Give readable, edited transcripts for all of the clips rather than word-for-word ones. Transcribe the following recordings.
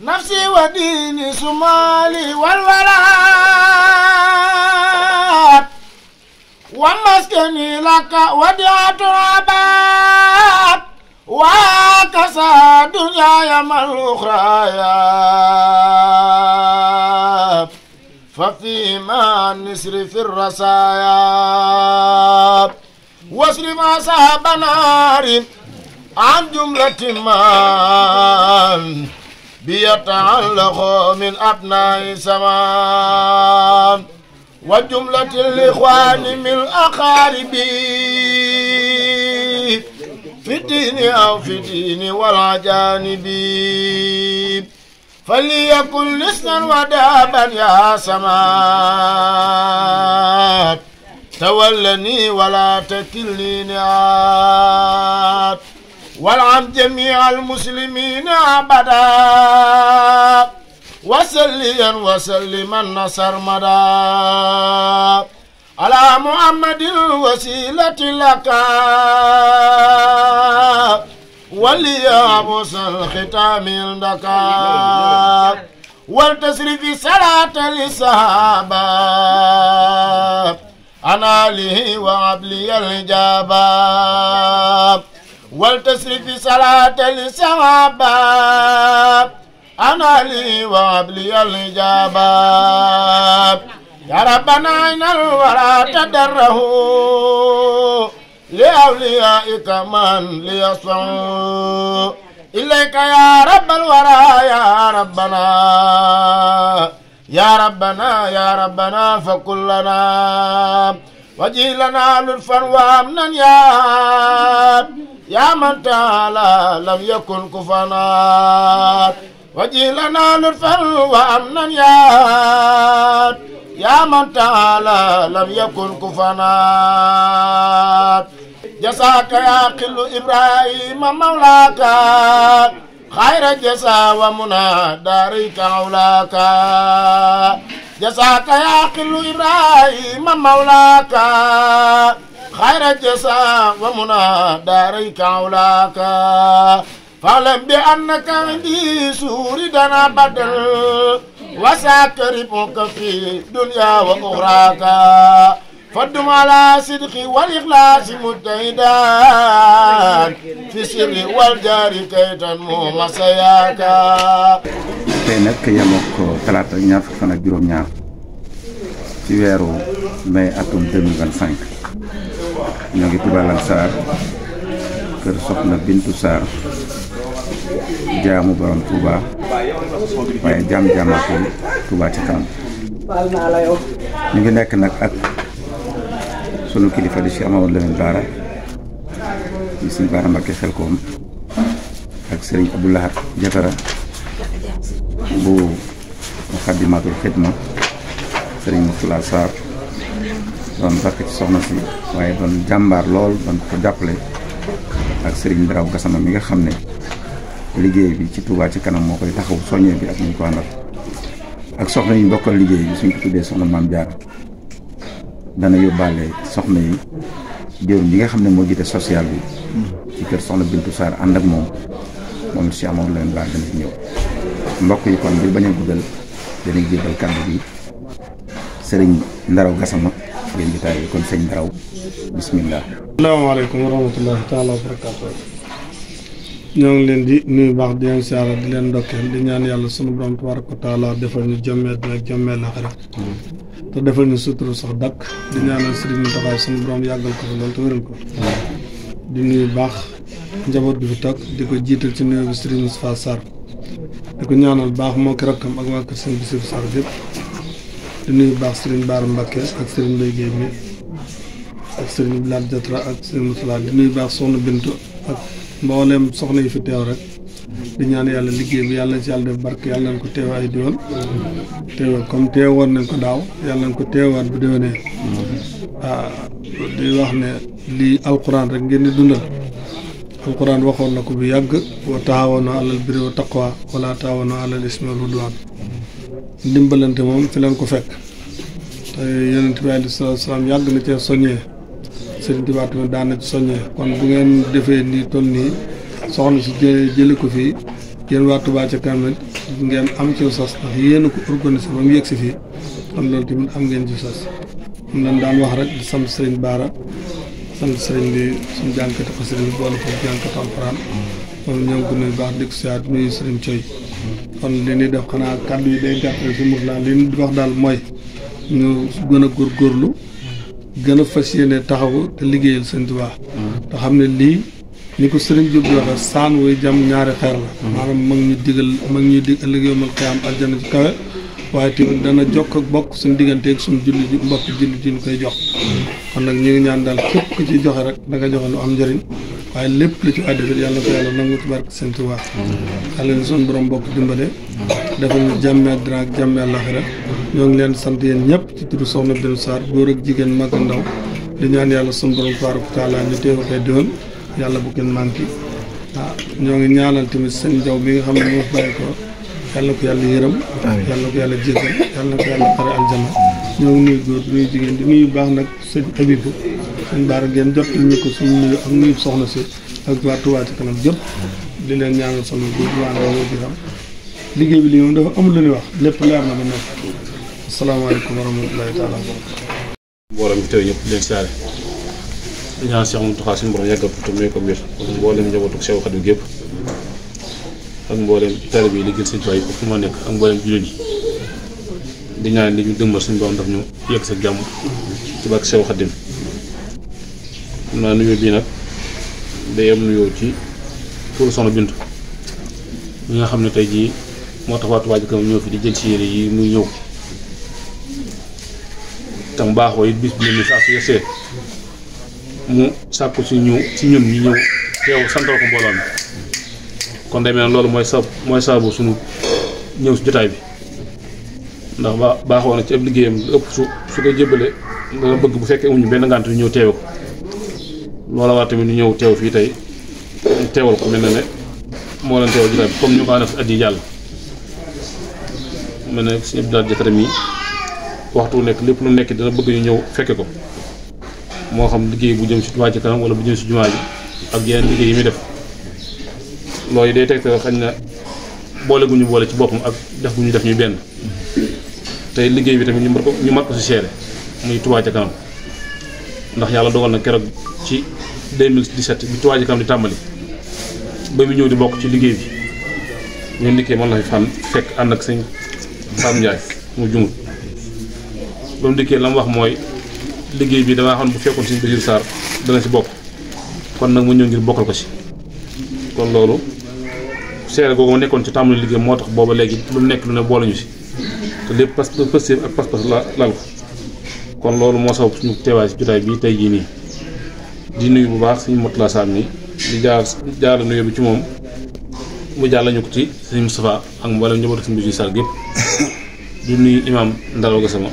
نفسي وديني سمالي والولاد ومسكني لك وديعة عباد وكسى دنياي من الأخرى ففيما نسر في الرسايا واصرف أصحاب نار عن جملة من بيتعلق من أبناء سمان وجملة الإخوان من الأقارب في الدين أو في الدين والعجانب فليكن لسنا ودابا يا سماد تولني ولا تكلني نعات والعن جميع المسلمين أبدا وسليا وسلما نصر مدى على محمد الوسيلة لك وليابس الختام عندك والتسري في صلاة للصحابة أنا له وعبلي الإجابة والتسري في صلاة للصحابة أنا لي وعبلي الإجابة يا ربنا إن الورى تدره لأوليائك من ليصفعوا إليك يا رب الورى يا ربنا يا ربنا يا ربنا فكن لنا وجه لنا لطفا وامنا يا من تعالى لم يكن كفنا وجه لنا لطفا وامنا يا من تعالى لم يكن كفنا جزاك يا قل إبراهيم مولاك خير جزاء ومنى دارك عولاك جزاك يا قل إبراهيم مولاك خير جزاء ومنى دارك عولاك فاعلم بأنك عندي سوردنا بدل وساكربك في دنيا وأخراك فدم على صدق والإخلاص مجتهدا في سر والجار كي تنمو مسياك. tey nag yemook talaata ñaar fukki fan ak juróom-ñaar ci weeru mai atum 2025 ñoo ngi Touba Lansar kër Soxna Bintu Sarr jaamu borom Touba waaye jaamaatul Touba ci kanam ñu ngi nekk nag ak sunu kilifa di Cheikh Mamadou Lamine Bara di Sëriñ Bara Mbacké Xelkom ak Sëriñ Abdou Lahad Jatara bu Muxaddamatul Xidma Sëriñ Moustapha Sarr doon bakk ci soxna si waaye doon jàmbaar lool doon ko jàppale ak Sëriñ Ndaraw Gassama mi nga xam ne liggéey bi ci Touba ci kanam moo koy taxaw soññee bi ak ñu ko àndal ak soxna yi bokkal liggéey bi suñ ko tuddee soxna Maam Jaara dana yóbbaale soxna yi jëwriñ yi nga xam ne moo jiite social bi ci kër Soxna Bintu Sarr ànd ak moom it Cheikh Mamadou Lamine Bara dana ci ñëw mbokk yi kon bi bañ a guddal danañ jébal kàddu bi Sëriñ Ndaraw Gassama ngeen jotaay bi kon sëñ Ndaraw bismillah. asalaamaaleykum wa rahmatullahi taala wa barakaatu. ñoo ngi leen di nuyu baax di leen siyaara di leen ndokkeel di ñaan yàlla sunu borom tabaaraka wa taala defal ñu jàmmee dina jàmmee la xarit te defal ñu suturu sax dakk di ñaanal Sëriñ Mountakha sunu borom yàggal ko fi loolu te wéral ko di nuyu baax njaboot bi fi toog di ko jiital ci nuyu bi Sëriñ Moustapha Sarr di ko ñaanal baax moo ki rakkam ak waa kër Sëriñ Bassirou Sarr yëpp di nuyu baax Sëriñ Bara Mbacké ak Sëriñ Mbaye Guèye mi ak Sëriñ Bilal Jatra ak Sëriñ Moustapha di nuyu baax Soxna Bintu ak mboolem soxna yi fi teew rek di ñaan yàlla liggéey bi yàlla ci yàlla def barke yàlla nañ ko teew ay diwoon teewal comme teewoon nañ ko daaw yàlla nañ ko teewaat bu déwénee di wax ne lii alquran rek ngeen di dundal alquran waxoon na ko bu yàgg wa taawanu alal birri wa taqwa wala taawanu alal ismi wal udwan ndimbalante moom fi leen ko fekk te yonent bi alayhi salaatu salaam yàgg na cee soññee Sëriñ Tuubaa tamit daan na ci soññee kon bu ngeen defee nii toll nii soxna si jële ko fii yéen waa Touba ca kanam ngeen am ci sas ndax yéen a ko organisé ba mu yegg si fii kon loolu tamit am ngeen ci sas am nañ daan wax rek di sant sëriñ Baara sant sëriñ bi suñu jànkati xasida bi boole ko jànkati alxuraan moom ñoo ngi ko nuyu baax di ko siyaat nuyu sëriñ Coy kon li ñuy def xanaa kàddu yi day gàttale si mur laa li ñu di wax daal mooy ñu gën a góorgóorlu gën a fas yéene taxawu te liggéeyal sëñ Tuubaa te xam ne lii ni ko sëriñ Jóob di waxee saan wuy jam ñaari xeer la maanaam mag ñuy dig ëllëg yawmal qiyaam aljana ci kawe waaye tamit dana jokk ak bokk suñu digganteeg suñu julli ji mbokk julli ji ñu koy jox kon nag ñu ngi ñaan daal képp ku ci joxe rek da nga joxe lu am njëriñ waaye lépp lu ci àddina yàlla ko yàlla nangu ci barke sëñ Tuubaa yàlla ni suñu borom bokk dimbale dafa ñu jàmmee àddina ak jàmmee àllaaxira ñoo ngi leen sant yéen ñëpp ci turu soxna Bintu Sarr góor ak jigéen mag ak ndaw di ñaan yàlla suñu borom tabaaraka wa taala ñu teew koy déwén yàlla bu kenn manqué ñoo ngi ñaanal tamit sëñ Jaw bi nga xam ne moo bàyyi ko yàlla ko yàlla yërëm yàlla ko yàlla jéggal yàlla ko yàlla xare aljana ñoo ngi nuyu góor nuyu jigéen di nuyu baax nag sëñ Abibu sëñ Baara ngeen jot ñu ko suñu nuyu ak nuyu soxna si ak waa Touba Ca Kanam jëpp di leen ñaanal sama góor waa nga di xam liggéey bi lii moom dafa amul lu ñuy wax lépp leer na ba nekk asalaamaaleykum wa rahmatulahi taala wa barakatu mbooloo mi teew ñëpp di leen siyaare di ñaan Cheikh Mountakha suñu borom yàggal te may ko wér mboolem njabootu Cheikh Khadim gépp ak mboolem taalibe yi liggéeyal Sëñ Tuubaa yi fu ma nekk ak mboolem jullit yi di ñaan li ñu dëgmal suñu borom daf ñu yegg sa jàmm ci barke Cheikh Khadim xam naa nuyoo bii nag day am nuyoo ci pour soxna Bintu ñi nga xam ne tey jii moo tax waa Touba Ca Kanam ñëw fi di jël ci yére yi muy ñëw tam baaxoo it bis bi ne saa su yesee mu sàkku ci ñun ñi ñëw teew santal ko mbooloo mi kon day mel ne loolu mooy saabu suñu ñëw si jotaay bi ndax baaxoo na ci ab liggéeyam lu ëpp su koy jébbale dana bëgg bu fekkee amuñu benn ngànt yu ñëw teewe ko loola war tamit ñu ñëw teew fii tey teewal ko mel na ne moo leen teewal jotaay bi comme ñu ko def at yi jàll mel ne suñu Abdoulaye Diatara mi waxtu nekk lépp lu nekk dana bëgg ñu ñëw fekke ko moo xam liggéey bu jëm si Touba Ca Kanam wala bu jëm si jumaa ji ak yeneen liggéey yi muy def loolu day teg xañ na boole gu ñu boole ci boppam ak def gu ñu def ñuy benn tey liggéey bi tamit ñu mat ko si seere muy Touba Ca Kanam ndax yàlla dogal na keroog ci 2017 bi Touba Ca Kanam di tàmbali ba mu ñëw di bokk ci liggéey bi ñun dikkee man la fi fan fekk ànd ak sëñ Fam Ndiaye mu jumut ba mu dikkee la mu wax mooy liggéey bi damaa xam ne bu fekkoon sëñ Basiru Sarr dana si bokk kon nag mu ñëw ngir bokkal ko si kon loolu seere googu ma nekkoon ci tàmbali liggéey moo tax booba léegi lu nekk lu ne boole ñu si te lépp positif ak pas-pas la lal ko kon loolu moo sabab suñu teewaay si jotaay bii tey jii nii di nuyu bu baax suñu Motula Sarr nii di jaar nuyu bi ci moom mu jaar lañu ko ci sëñ Moustapha ak mboolem njabootu sëñ Basiru Sarr gépp di nuyu imam Ndaraw Gassama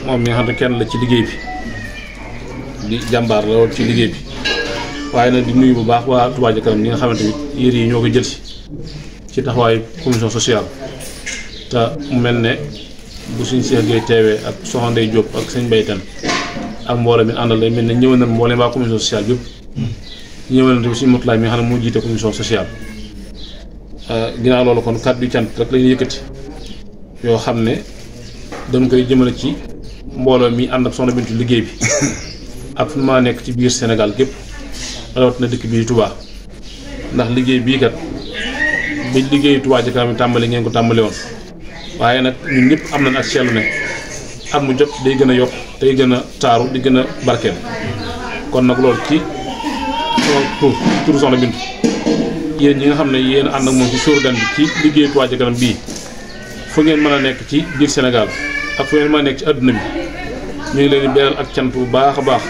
moom mi nga xam ne kenn la ci liggéey bi di jàmbaar la woon ci liggéey bi waaye nag di nuyu bu baax waa Touba Ca Kanam ñi nga xamante ni yére yi ñoo ko jël ci taxawaayu commission sociale te mu mel ne bu suñ Cheikh Gueye teewee ak Soxna Ndeye Diop ak sëñ Baytan ak mbooloo mi àndal lay mel ne ñëwal na mboolem waa commission sociale bi yëpp ñëwal na tamit suñu motulaay mi nga xam ne moo jiite commission sociale ginnaaw loolu kon kàddu yu cant rek la ñuy yëkkati yoo xam ne dañ koy jëmale ci mbooloo mi ànd ak Soxna Bintu liggéey bi ak fu ma nekk ci biir Sénégal gépp rawatina dëkk bii Touba ndax liggéey bii kat bi liggéey Touba Ca Kanam tàmbali ngeen ko tàmbali woon waaye nag ñun ñëpp am nañ ak seetlu ne at mu jot day gën a yokk day gën a taaru di gën a barkeel kon nag loolu ci turu Soxna Bintu yéen ñi nga xam ne yéen ànd ak moom ci slogan bi ci liggéey Touba Ca Kanam bii fu ngeen mën a nekk ci biir Sénégal ak fu ngeen mën a nekk ci àdduna bi ñu ngi leen di beral ak cant bu baax a baax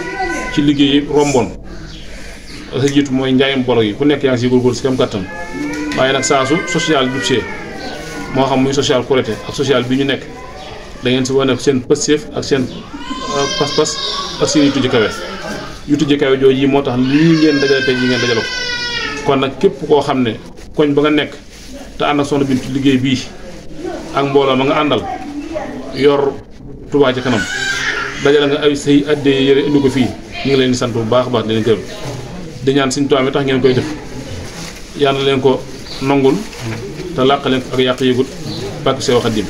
ci liggéey yi romboon sa jiitu mooy njaayam bolo yi ku nekk yaa ngi si góorgóorlu si kam kàttan waaye nag saa su social bi see moo xam muy social Korité ak social bi ñu nekk da ngeen si wane seen pëstéef ak seen pas-pas ak seen yu tujj kawe jooju yi moo tax lii ngeen dajale tey yi ngeen dajale ko kon nag képp koo xam ne koñ ba nga nekk te ànd ak Soxna Bintu liggéey bii ak mbooloo ma nga àndal yor Touba Ca Kanam dajale nga ay say addee yëre indi ko fii ñu ngi leen di sant bu baax a baax di leen gërëm di ñaan Sëñ Tuubaa mi tax ngeen koy def yàlla na leen ko nangul te te làq leen ak yàq yëgut bàkk Seex Xaadim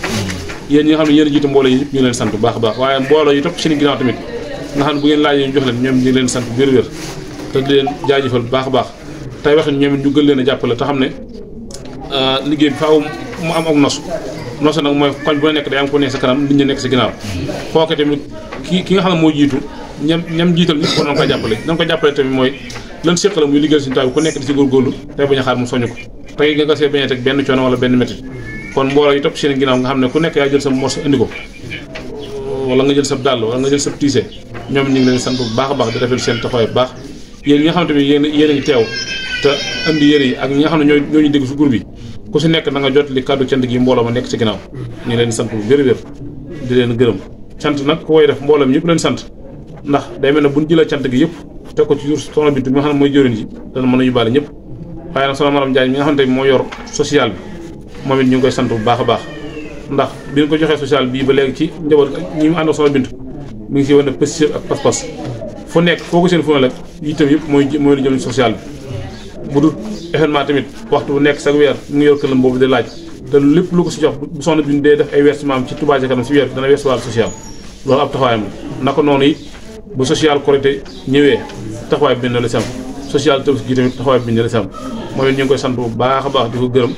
yéen ñi nga xam ne yéen a jiite mbooloo yi yëpp ñu leen sant bu baax a baax waaye mbooloo yi topp seen ginnaaw tamit nga xam ne bu ngeen laajee ñu jox leen ñoom ñu ngi leen sant wér-wér te di leen jaajëfal bu baax a baax tey wax ñoom it ñu gën leen a jàppale te xam ne liggéey bi faaw mu am ak nosu nag mooy koñ bu nekk day am ko nekk sa kanam nit ñi nekk sa ginnaaw kooke tamit ki nga xam ne moo jiitu ñam jiital ñëpp war nañ ko jàppale nañ ko jàppale tamit mooy lan séqala muy liggéeyal suñu taw bi ku nekk di si góorgóorlu tey bañ a xaar mu soñu ko tey nga see bañ a teg benn coono wala benn métti kon mbooloo yi topp seen ginnaaw nga xam ne ku nekk yaa jël sa morso indi ko wala nga jël sa dàll wala nga jël sa tiise ñoom ñu ngi leen sant bu baax a baax di rafetlu seen taxawaay bu baax yéen ñi nga xam ne tamit yéen a ngi teew te indi yére yi ak ñi nga xam ne ñoo ñu dégg su groupe bi ku si nekk na nga jot li kàddu cant gi mbooloo ma nekk ci ginnaaw ñu leen sant bu wér-wér di leen gërëm cant nag ku koy def mbooloo mi ñëpp leen sant ndax day mel ne buñ jëlee cant gi yëpp teg ko ci jur soxna Bintu mi nga xam ne mooy jëriñ ji dana mën a yóbbaale ñëpp waaye nag soxna Maram Diagne mi nga xam ne moo yor social bi moom it ñu ngi koy sant bu baax a baax ndax bi ñu ko joxee social bii ba léegi ci njaboot ñi mu àndoo soxna Bintu mi ngi si wane positif ak pas-pas fu nekk foo ko seen fu ne la itam yëpp mooy lu jëm social bi bu dul événement tamit waxtu bu nekk chaque weer mu ngi yor këlam boobu di laaj te lépp lu ko si jox bu soxna Bintu dee def ay versement ci Touba Ca Kanam si weer bi dana verser social loolu ab taxawaayam la naka noonu it bu social Korité ñëwee taxawaay bi ne la sam social Tabaski gi tamit taxawaay bi ne la sam mooy ñu ngi koy sant bu baax a baax di ko gërëm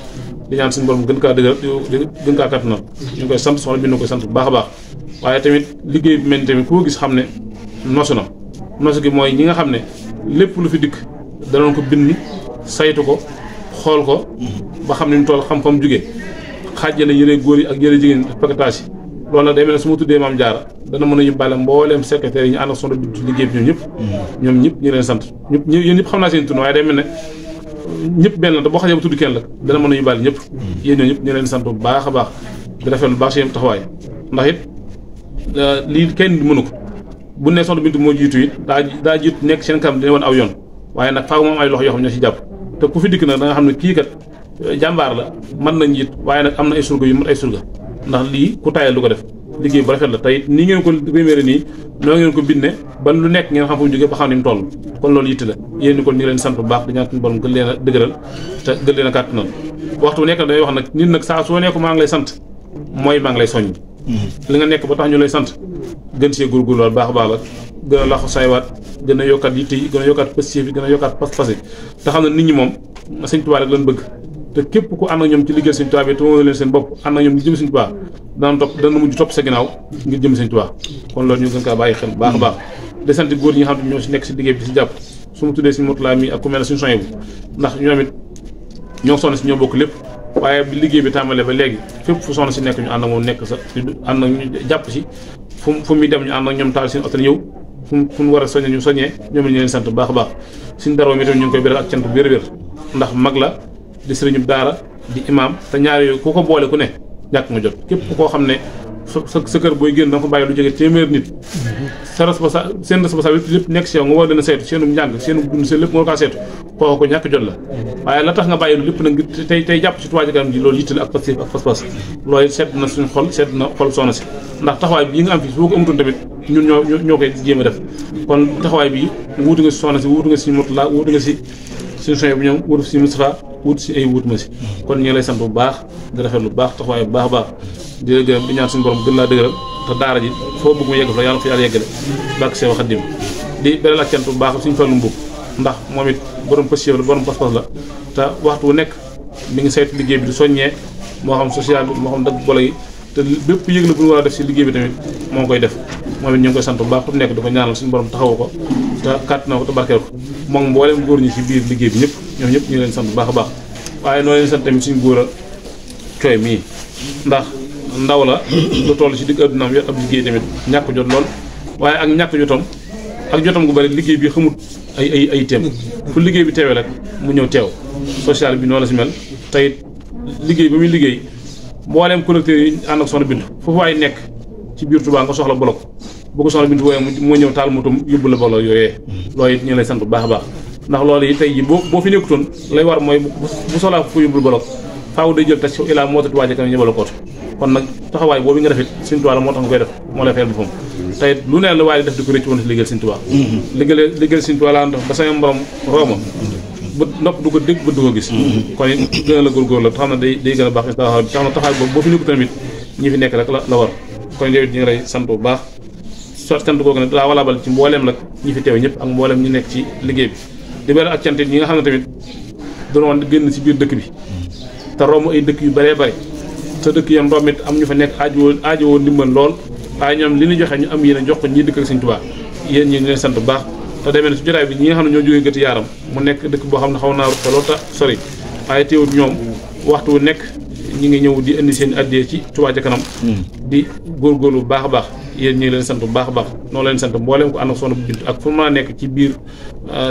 di ñaan suñu borom gën kaa dëgëral di gën kaa kattanal ñu ngi koy sant soxna bi ñu koy sant bu baax a baax waaye tamit liggéey bi mel ni tamit koo gis xam ne nosu na nosu gi mooy ñi nga xam ne lépp lu fi dikk danoon ko bind saytu ko xool ko ba xam ne ñu toll xam fa mu jógee xaajale yëre góor yi ak yëre jigéen ak paquetage yi loolu nag day mel ne su ma tuddee Maam Jaara dana mën a yóbbaale mbooleem secrétaire yi ñu ànd ak soxna Bintu ci liggéey bi ñoom ñëpp ñu leen sant ñëpp yéen ñëpp xam naa seen tur waaye day mel ne ñëpp benn la te boo xasee ba tudd kenn la dana mën a yóbbaale ñëpp yéen ñoo ñëpp ñu leen sant bu baax a baax di rafetlu baax seen taxawaay ndax it lii kenn mënu ko bu ne soxna Bintu moo jiitu it daa jiitu nekk seen kanam dina woon aw yoon waaye nag faaw moom ay loxo yoo xam ñoo ci jàpp te ku fi dikk nag da nga xam ne kii kat jàmbaar la mën na njiit waaye nag am na ay surga yu mat ay surga ndax lii ku tayal lu ko def liggéey bu rafet la tey nii ngeen ko réméré nii noo ngeen ko bindne ba lu nekk ngeen xam fu mu jógee ba xam ni mu toll kon loolu yitte la yéen ni kon ñu ngi leen sant bu baax di ñaan suñu borom gën leen a dëgëral te gën leen a kàttanal waxtu bu nekk day wax nag nit nag saa soo nekk maa ngi lay sant mooy maa ngi lay soññ li nga nekk ba tax ñu lay sant gën see góorgóorlu baax a baax la gën a laxu saywaat gën a yokkaat yitte yi gën a yokkaat positif yi gën a yokkaat pas-pas yi te xam ne nit ñi moom Sëñ Tuubaa rek lañ bëgg te képp ku ànd ak ñoom ci liggéey Sëñ Tuubaa bi te moo leen seen bopp ànd ak ñoom ngir jëm Sëñ Tuubaa dana mujj topp sa ginnaaw ngir jëm Sëñ Tuubaa kon loolu ñu gën kaa bàyyi xel baax a baax di sant góor ñi nga xam ne ñoo si nekk si liggéey bi si jàpp su ma tuddee Sëñ Murtala mi ak ku mel ne suñu soñ bu ndax ñoom it ñoo soxna si ñoo bokk lépp waaye bi liggéey bi tàmbalee ba léegi fépp fu soxna si nekk ñu ànd ak moom nekk sa ànd ak ñu jàpp si fu muy dem ñu ànd ak ñoom taal seen oto ñëw fu mu war a soññee ñu soññee ñoom ñu leen sant bu baax a baax suñu daroo mi tamit ñu ngi koy béral ak cant bu wér-wér ndax mag la di sëriñu daara di imaam te ñaar yooyu ku ko boole ku ne ñàkk nga jot képp koo xam ne sa kër booy génn da nga fa bàyyi lu jóge téeméer nit seen responsabilité lépp nekk si yow nga war leen a saytu seenu njàng seenu dund seen lépp nga war kaa saytu kooku ko ñàkk jot la waaye la tax nga bàyyi lu lépp nag tey jàpp si Touba Ca Kanam ji loolu yittale ak passif ak pas-pas loolu sedd na suñu xol sedd na xol soxna si ndax taxawaay bi yi nga am fii soo ko amutoon tamit ñun ñoo koy jéem a def kon taxawaay bi wuutu nga si soxna si wuutu nga si Murtala wuutu nga si suñu soñ bu ñoom wuutu si Moustapha wuutu si ay wuut ma si kon ñu ngi lay sant bu baax di rafet lu baax taxawaay bu baax a baax di la gërëm di ñaan suñu borom gën laa dëgëral te daara ji foo bëgg mu yegg fa yàlla ko yàlla yeggale barke Seex Xaadim di beral ak cant bu baax suñu Fallu Mbuub ndax moom it borom positif la borom pas-pas la te waxtu bu nekk mi ngi saytu liggéey bi di soññee moo xam social bi moo xam dagg bolo yi te bépp yëg la bu ñu war a def si liggéey bi tamit moo koy def moom it ñu ngi koy sant bu baax fu mu nekk di ko ñaanal suñu borom taxawu ko te kàtt na ko te barkeel ko moom mboolem góor ñi si biir liggéey bi ñëpp ñoom ñëpp ñu ngi leen sant bu baax a baax waaye noo leen sant tamit suñu góor a cooy mii ndax ndaw la lu toll si digg addunaam yor ab liggéey tamit ñàkk jot lool waaye ak ñàkk jotam ak jotam gu bari liggéey bi xamut ay teem fu liggéey bi teewee rek mu ñëw teew social bi noonu la si mel tey liggéey ba muy liggéey mbooleem collecteur yi ànd ak soxna Bintu foofu waay nekk ci biir Touba nga soxla bolok bu ko soxna Bintu wooyee moo ñëw taal motom yóbbu la bolok yooyee loolu it ñu lay sant bu baax a baax ndax loolu yi tey ji boo fi nekkutoon lay war mooy bu soxlaa fu yóbbul bolok faaw day jël tax ilaa moo tax Touba Ca Kanam ñu bala koot kon nag taxawaay boobu nga def it Sëñ Tuubaa la moo tax nga koy def moo lay fayal boppam tey lu ne la waaye def di ko rëcc woon si liggéeyal Sëñ Tuubaa liggéeyal Sëñ Tuubaa laa def ba sama borom rooma ba nopp du ko dégg ba du ko gis kon gën a la góorgóorlu la te xam ne day gën a baax tax na taxawaay boobu boo fi nekku tamit ñi fi nekk rek la war kon yow it ñu ngi lay sant bu baax sant googu nag daa walaabal ci mbooleem nag ñi fi teew ñëpp ak mbooleem ñi nekk ci liggéey bi di bëri ak cant ñi nga xam ne tamit doon génn ci biir dëkk bi te romb ay dëkk yu bëree bëri te dëkk yam romit am ñu fa nekk aajowoo ndimbal lool waaye ñoom li ñu joxe ñu am yéen a jox ko ñii dëkk ak Sëñ Tuubaa yéen ñi leen sant bu baax te demee ne ci jotaay bi ñi nga xam ne ñoo jógee gëti yaaram mu nekk dëkk boo xam ne xaw naa ruqe lool ta sori waaye teewul ñoom waxtu wu nekk ñi ngi ñëw di indi seen addiyee ci Touba ca kanam di góorgóorlu bu baax a baax yéen ñi ngi leen sant bu baax a baax noonu leen sant mbooleem ko ànd ak Soxna Bintu ak fu mën a nekk ci biir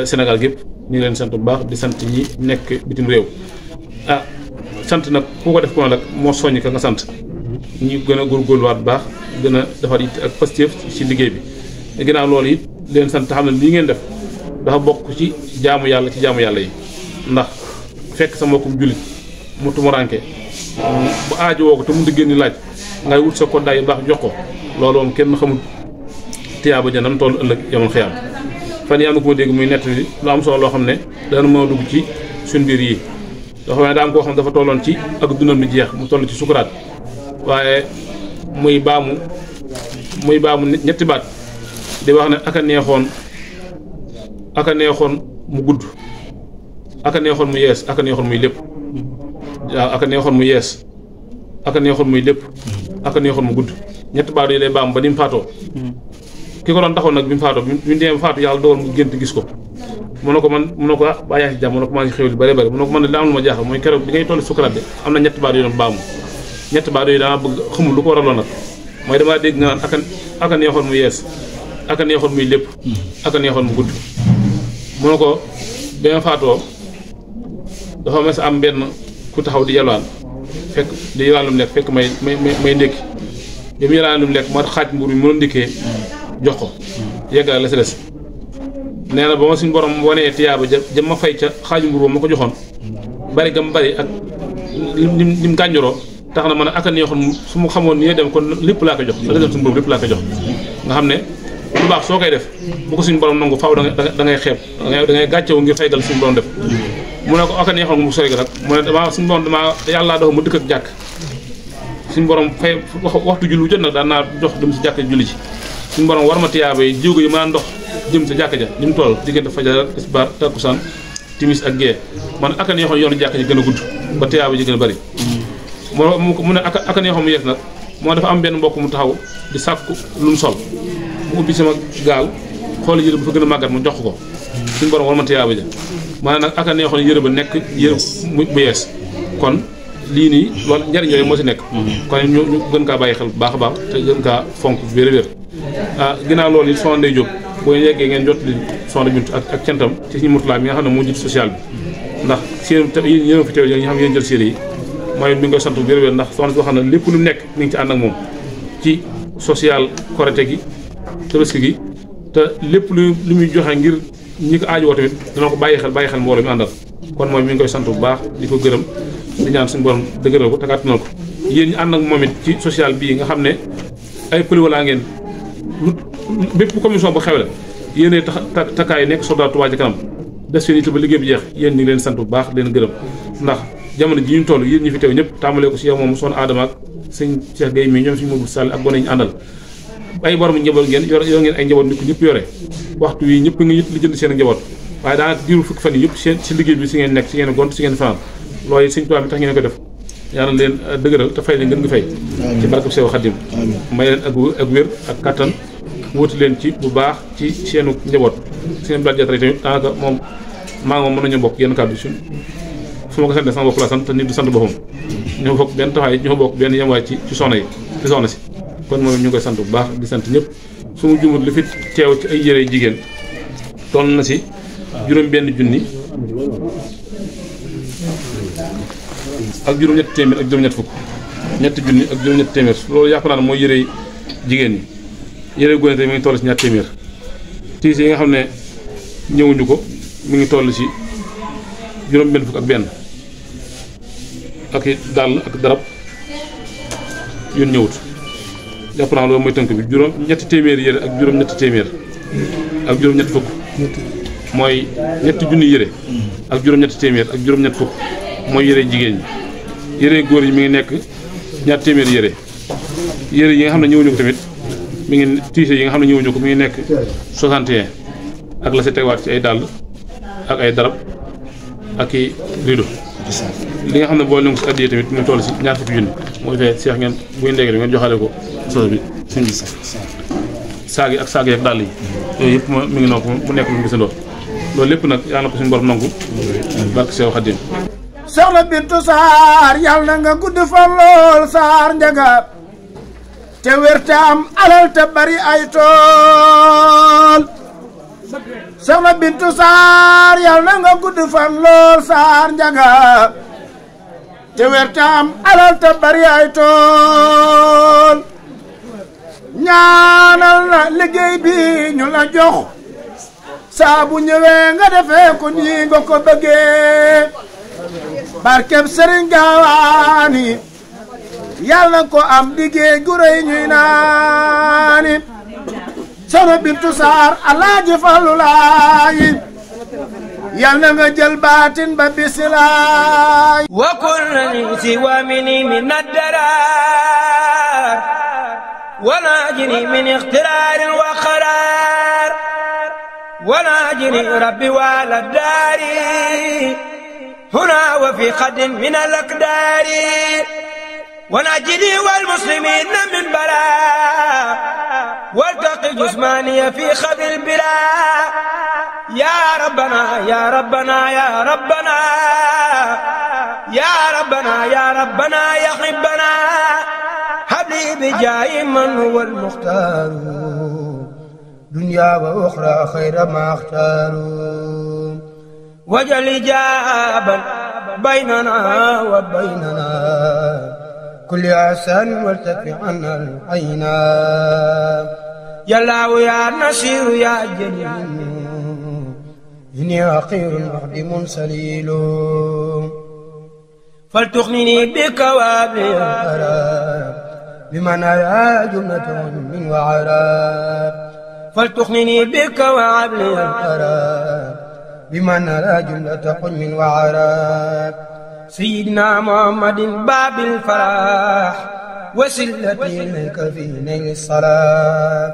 Sénégal gépp ñu ngi leen sant bu baax di sant ñi nekk bitim réew sant nag ku ko def ko nag moo soññ ka nga sant ñu gën a góorgóorluwaat bu baax gën a defar it ak pastéef ci liggéey bi ginnaaw loolu it leen sant xam ne lii ngeen def dafa bokk ci jaamu yàlla yi ndax fekk sa mbokkum jullit mu tumuranke bu aajo woo ko te mu di génn laaj ngay wut sa koddaay yu baax jox ko loolu moom kenn xamul tiyaaba jëndam toll ëllëg yamal xiyaam fan yi am na ku ma dégg muy nettali lu am solo loo xam ne dana mën a dugg ci suñ biir yi loo xam ne daa am koo xam dafa tolloon ci ak dundam di jeex mu toll ci sukuraat waaye muy baamu ñetti baat di wax ne aka neexoon mu gudd aka neexoon mu yees aka neexoon muy lépp waaw aka neexoon mu yees aka neexoon muy lépp aka neexoon mu gudd ñetti baat yi lay baam ba ni mu faatoo ki ko doon taxoon nag bi mu faatoo bi mu demee faatu yàlla dogal mu gént gis ko mu ne ko ba yaa ci jàmm mu ne ko maa ngi xéwal bari bari mu ne ko man de daa am lu ma jaaxal mooy keroog bi ngay toll sukuraat de am na ñetti baat yu doon baamu ñetti baat yooyu dama bëgg xamul lu ko waraloon nag mooy damaa dégg nga naan aka neexoon mu yees aka neexoon muy lépp aka neexoon mu gudd mu ne ko bi ma faatoo dafa mas am benn ku taxaw di yalwaan fekk di yalwaan lu mu lekk fekk may ndékki bi mu yalwaan lu mu lekk ma xaaj mburu mi mënoon ndikkee jox ko yeggale la si des nee na ba ma suñu borom wanee tiyaaba ja ma fay ca xaaju mburu ma ko joxoon bari gam bari ak lim gànjoroo tax na ma ne aka neexoon su ma xamoon ni dem kon lépp laa ko jox la dem suñu borom lépp laa ko jox nga xam ne lu baax soo koy def bu ko suñu borom nangu faaw da ngay xeeb da ngay gàccewu ngir faygal suñu borom def mu ne ko aka neexoon mu sori ga nag mu ne dama suñu borom dama yàllaa dafa ma dëkk ak jàkk suñu borom fay waxtu julli jot nag daan naa jox dem si jàkk julli ci suñu borom war ma tiyaaba yi jiw yi ma ndox jëm sa jàkk ja ni mu toll diggante fajar tisbaar takkusaan timis ak gée man aka neexoon yoonu jàkk ji gën a gudd ba tiyaaba ji gën a bëri mu ne aka neexoon mu yees nag moo dafa am benn mbokk mu taxaw di sàkku lu mu sol mu ubbi sama gaal xool yëre bu fa gën a màggat mu jox ko suñu borom war ma tiyaaba ja maanaam nag aka neexoon yëre ba nekk yëre bu yees kon lii nii loolu njariñ yooyu moo si nekk kon ñu gën kaa bàyyi xel bu baax a baax te gën kaa fonk wér-wér ginnaaw loolu it Soxna Ndeye Diop boo yeggee ngeen jot li Soxna Bintu ak cantam ci suñu murtala mi nga xam ne moo jiitu social bi ndax seen yéen fi teew yi nga xam yéen jël série yi mooy mi ngi koy sant bu wér-wér ndax soxna si ko xam ne lépp lu nekk mi ngi ci ànd ak moom ci social korite gi tabaski gi te lépp lu muy joxe ngir ñi ko aajowoo tamit dana ko bàyyi xel mbooloo mi àndal kon mooy mi ngi koy sant bu baax di ko gërëm di ñaan suñu borom dëgëral ko takaatinal ko yéen ñi ànd ak moom it ci social bii nga xam ne ay pëli walaa ngeen lu bépp commission bu xewle yéen takkaay nekk soldat Touba ca kanam def seen itam ba liggéey bi jeex yéen ñu ngi leen sant bu baax leen gërëm ndax jamono ji ñu toll yéen ñi fi teew ñëpp tàmbalee ko si yow moom Soxna Adama ak sëñ Cheikh Gueye mii ñoom suñu Modou Sall ak gone ñu àndal ay borom njaboot ngeen yor ngeen ay njaboot ni ko ñëpp yore waxtu wi ñëpp nga li jënd seen njaboot waaye daanaka diiru fukki fan yi yëpp seen si liggéey bi si ngeen nekk si ngeen gont si ngeen fanaan loolu sëñ Tuubaa bi tax ngeen ko def yàlla leen dëgëral te fay leen gën nga fay ci barkab Seex Xaadim may leen ak wér ak kattan wóotu leen ci bu baax ci seenu njaboot seen blaat jatara tamit daanaka moom maa ngi moom mën nañu bokk yenn kàddu suñ su ma ko santee sama bopp la sant te nit du sant boppam ñoo bokk benn taxawaay ñoo bokk benn yemawaay ci soxna yi ci soxna si kon moom ñu ngi koy sant bu baax di sant ñëpp su ma jumut li fi teew ci ay yére jigéen toll na si juróom-benn junni ak juróom-ñetti téeméer ak juróom-ñett fukk ñetti junni ak juróom-ñetti téeméer loolu yàpp naa ne mooy yére jigéen ñi yére góor mi ngi toll si ñaar téeméer tiis yi nga xam ne ñëwuñu ko mi ngi toll si juróom-benn fukk ak benn ak i dàll ak darab yoon ñëwut jàpp naa loolu mooy tënk bi ñetti téeméer yére ak juróom-ñetti téeméer ak juróom-ñetti fukk mooy ñetti junni yére ak juróom-ñetti téeméer ak juróom-ñett fukk mooy yére jigéen ñi. yére góor yi mi ngi nekk ñaar téeméer yére yi nga xam ne ñëwuñu ko tamit mi ngi tiise yi nga xam ne ñëwuñu ko mi ngi nekk 61 ak la si tegawaat ci ay dàll ak ay darab ak i rido li nga xam ne boole nañ ko si addiya tamit mu toll si ñaar fukki junni moo defee seex ngeen buy ndéegi ngeen joxale ko sos bi suñ bi saag yi ak saag yi ak dàll yi yooyu yëpp mi ngi noonu mu nekk mu gisandoo loolu lépp nag yàlla na ko suñu borom nangu barke Seex Xaadim. soxna Bintu Saar yàlla na nga gudd fan lool Saar Njaga te wér te am alal te bari ay tool soxna Bintu Saar yàlla na nga gudd fan lool Saar Njaga te wér te am alal te bari ay tool ñaanal na liggéey bi ñu la jox saa bu ñëwee nga defee ko nii nga ko bëggee barkeb Sëriñ Gaawaani yàlla na ko am liggéey gu rëy ñuy naani soxna Bintu Saar Alaaji Fallu Laay yàlla na nga jël baatin ba bisilaay wa kullani siwamini min ad-darar wa najini min ikhtirar wa qarar wa najini rabbi wala dari هنا وفي خد من الأقدار ونجني والمسلمين من بلاء والتقي جسماني في خذ البلاء يا ربنا يا ربنا يا ربنا يا ربنا يا ربنا يا حبنا هب لي بجاه من هو المختار دنيا وأخرى خير ما اختاروا وجل إجابا بيننا وبيننا كل أحسن والتكفي عنا العينا يا الله يا نصير يا جليل إني حقير محدم سليل فلتغنني بكوابل الغراب بمن أرى جملة من وعراب فلتغنني بكوابل الغراب بمن نرى جملة حلم وعراب سيدنا محمد باب الفلاح وسلتي إليك في نيل الصلاة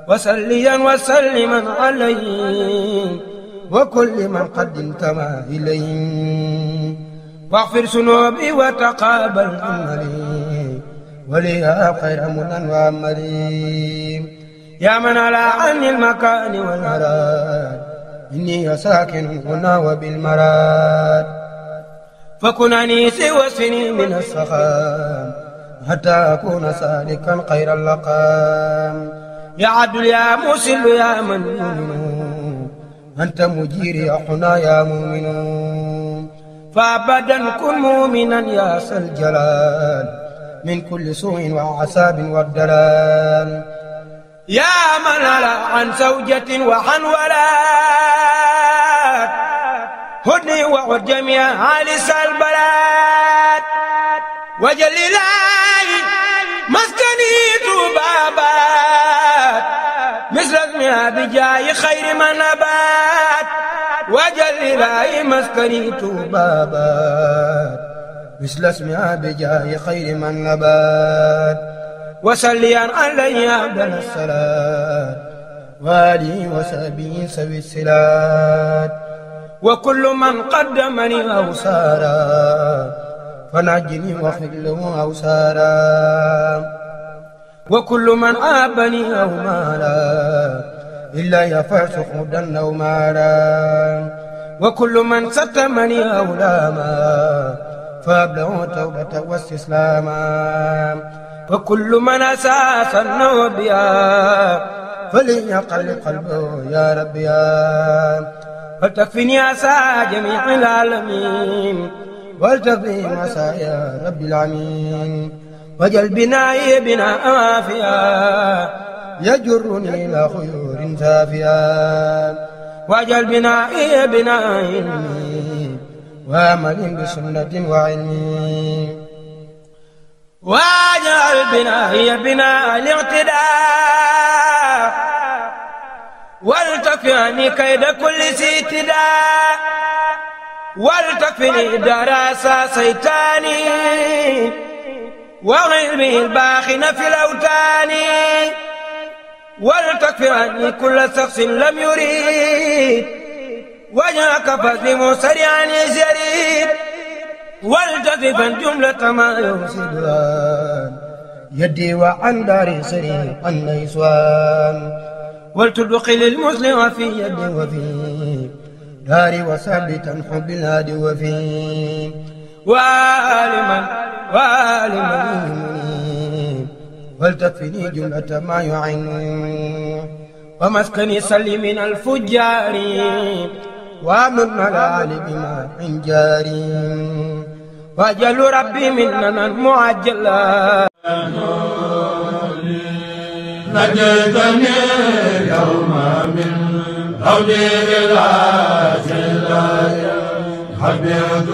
وسليا وسلما عليه وكل من قدمت ما إليه واغفر ذنوبي وتقابل عملي وليا خير منى وعملي يا من على عني المكان والأراد إني ساكن هنا وبالمراد فكن أنيسي وسني من السخام حتى أكون سالكا خير اللقام يا عدل يا مسل يا من يؤمن أنت مجيري أحنا يا مؤمن فأبدا كن مؤمنا يا ذا الجلال من كل سوء وعساب والدلال يا من على عن زوجة وعن ولاد هدني وعد جميع عالس البلاد وجل الله مسكني بابات مثل اسمها بجاي خير من نبات وجل الله مسكني بابات مثل اسمها بجاي خير من نبات وسليا علي عبد الصلاة وآله وصحبه سوي الصلاة وكل من قدمني أوسارا فنجني واغفر له أوسارا وكل من عابني أو مالا إلا يفرس خدا أو مالا وكل من ستمني أو لاما فأبلغ توبة واستسلاما وكل من أساس النوبيا فليقل قلبه يا رب يا فلتكفني أسى جميع العالمين ولتقضي مسا يا رب العالمين وجل بنائي بناء عافيا يجرني إلى خيور سافيا وجل بنائي بناء علمي وعمل بسنة وعلمي واجعل بنائي بناء الاعتداء ولتكفني كيد كل اعتداء ولتكفني دراسة سيطاني وعلمي الباخن في الأوتان ولتكفني كل شخص لم يريد وجهك فضل مسرعا يزيد والتذبا جملة ما يفسدان يدي وعن دار سريع النيسوان ولتدخل المسلم في يد وفي داري وثابتا حب الهادي وفي وعالما ولتكفني جملة ما يعين ومسكني سلي من الفجار وامن العالي بما من جاري واجل ربي مننا معجلا نجيتني اليوم من هولي إلى سلايا حبيت